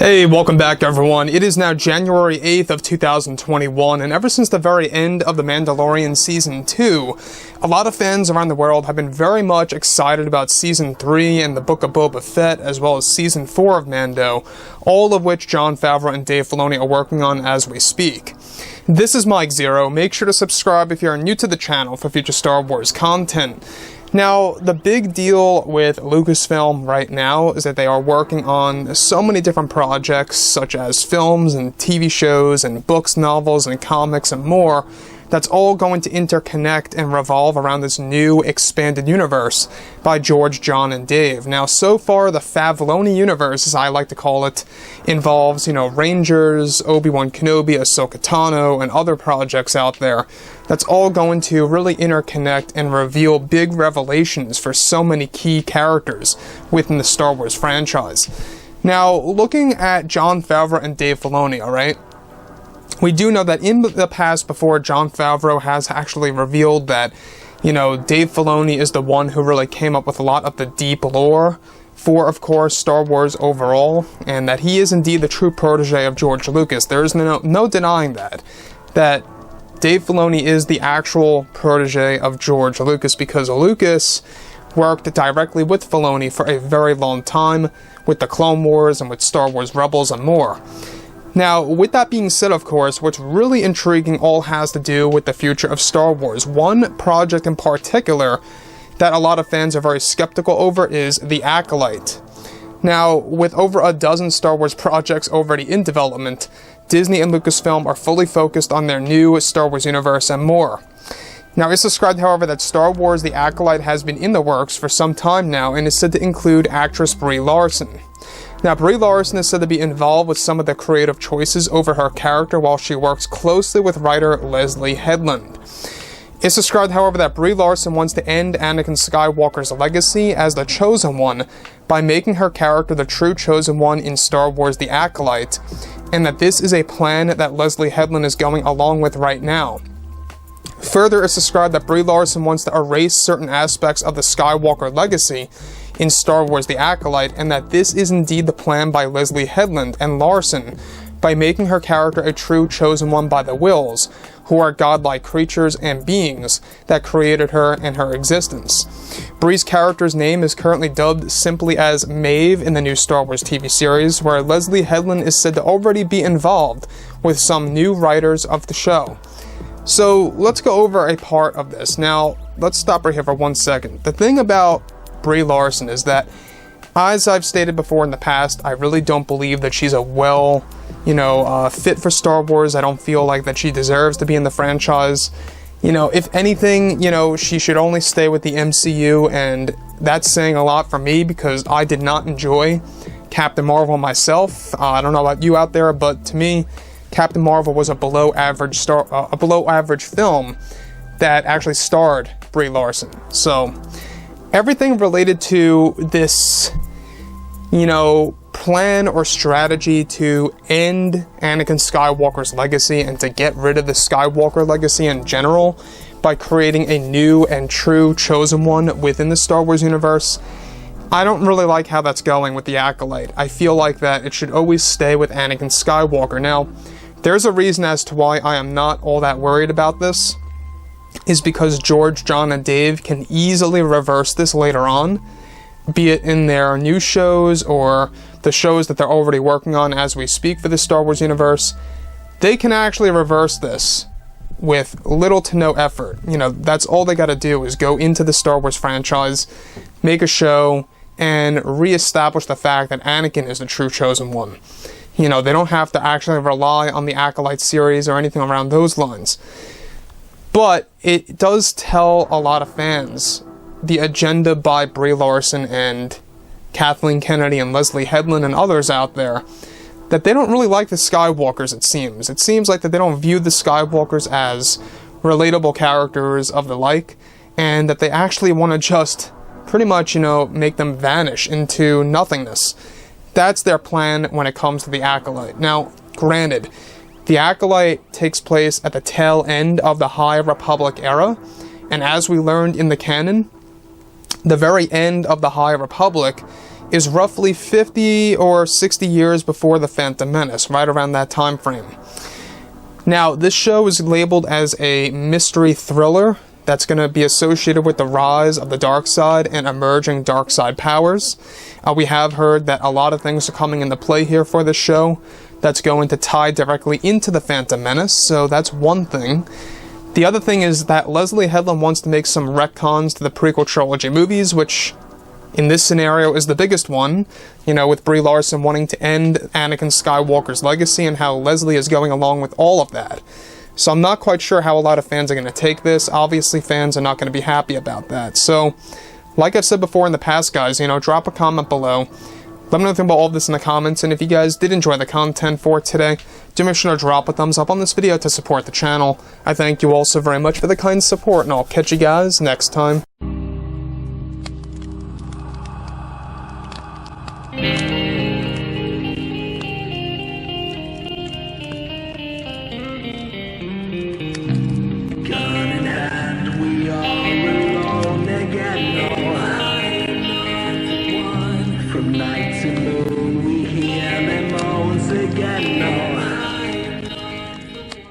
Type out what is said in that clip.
Hey, welcome back everyone. It is now January 8th of 2021, and ever since the very end of The Mandalorian Season 2, a lot of fans around the world have been very much excited about Season 3 and the Book of Boba Fett, as well as Season 4 of Mando, all of which Jon Favreau and Dave Filoni are working on as we speak. This is Mike Zero. Make sure to subscribe if you are new to the channel for future Star Wars content. Now, the big deal with Lucasfilm right now is that they are working on so many different projects, such as films and TV shows and books, novels, and comics and more, that's all going to interconnect and revolve around this new expanded universe by George, John, and Dave. Now, so far, the Favloni universe, as I like to call it, involves, Rangers, Obi-Wan Kenobi, Ahsoka Tano, and other projects out there. That's all going to really interconnect and reveal big revelations for so many key characters within the Star Wars franchise. Now, looking at Jon Favreau and Dave Filoni, alright? We do know that in the past before, Jon Favreau has actually revealed that, Dave Filoni is the one who really came up with a lot of the deep lore for, of course, Star Wars overall, and that he is indeed the true protege of George Lucas. There is no denying that Dave Filoni is the actual protege of George Lucas, because Lucas worked directly with Filoni for a very long time with the Clone Wars and with Star Wars Rebels and more. Now, with that being said, of course, what's really intriguing all has to do with the future of Star Wars. One project in particular that a lot of fans are very skeptical over is The Acolyte. Now, with over a dozen Star Wars projects already in development, Disney and Lucasfilm are fully focused on their new Star Wars universe and more. Now, it's described, however, that Star Wars The Acolyte has been in the works for some time now and is said to include actress Brie Larson. Now, Brie Larson is said to be involved with some of the creative choices over her character while she works closely with writer Leslye Headland. It's described, however, that Brie Larson wants to end Anakin Skywalker's legacy as the Chosen One by making her character the true Chosen One in Star Wars The Acolyte, and that this is a plan that Leslye Headland is going along with right now. Further, it's described that Brie Larson wants to erase certain aspects of the Skywalker legacy in Star Wars The Acolyte, and that this is indeed the plan by Leslye Headland and Larson by making her character a true Chosen One by the Wills, who are godlike creatures and beings that created her and her existence. Brie's character's name is currently dubbed simply as Maeve in the new Star Wars TV series, where Leslye Headland is said to already be involved with some new writers of the show. So let's go over a part of this. Now, let's stop right here for 1 second. The thing about Brie Larson is that, as I've stated before in the past, I really don't believe that she's a fit for Star Wars. I don't feel like that she deserves to be in the franchise. If anything, she should only stay with the MCU, and that's saying a lot for me because I did not enjoy Captain Marvel myself. I don't know about you out there, but to me, Captain Marvel was a below average film that actually starred Brie Larson. So everything related to this, plan or strategy to end Anakin Skywalker's legacy and to get rid of the Skywalker legacy in general by creating a new and true Chosen One within the Star Wars universe, I don't really like how that's going with The Acolyte. I feel like that it should always stay with Anakin Skywalker. Now, there's a reason as to why I am not all that worried about this, is because George, John, and Dave can easily reverse this later on, be it in their new shows or the shows that they're already working on as we speak for the Star Wars universe. They can actually reverse this with little to no effort. That's all they gotta do is go into the Star Wars franchise, make a show, and reestablish the fact that Anakin is the true Chosen One. They don't have to actually rely on the Acolyte series or anything around those lines. But it does tell a lot of fans the agenda by Brie Larson and Kathleen Kennedy and Leslye Headland and others out there, that they don't really like the Skywalkers, it seems. It seems like that they don't view the Skywalkers as relatable characters of the like, and that they actually want to just pretty much, make them vanish into nothingness. That's their plan when it comes to The Acolyte. Now, granted, The Acolyte takes place at the tail end of the High Republic era, and as we learned in the canon, the very end of the High Republic is roughly 50 or 60 years before The Phantom Menace, right around that time frame. Now, this show is labeled as a mystery thriller that's going to be associated with the rise of the dark side and emerging dark side powers. We have heard that a lot of things are coming into play here for this show that's going to tie directly into The Phantom Menace, so that's one thing. The other thing is that Leslye Headland wants to make some retcons to the prequel trilogy movies, which in this scenario is the biggest one, you know, with Brie Larson wanting to end Anakin Skywalker's legacy and how Leslye is going along with all of that. So I'm not quite sure how a lot of fans are going to take this. Obviously, fans are not going to be happy about that. So, like I've said before in the past, guys, you know, drop a comment below. Let me know about all of this in the comments, and if you guys did enjoy the content for today, do make sure to drop a thumbs up on this video to support the channel. I thank you all so very much for the kind support, and I'll catch you guys next time.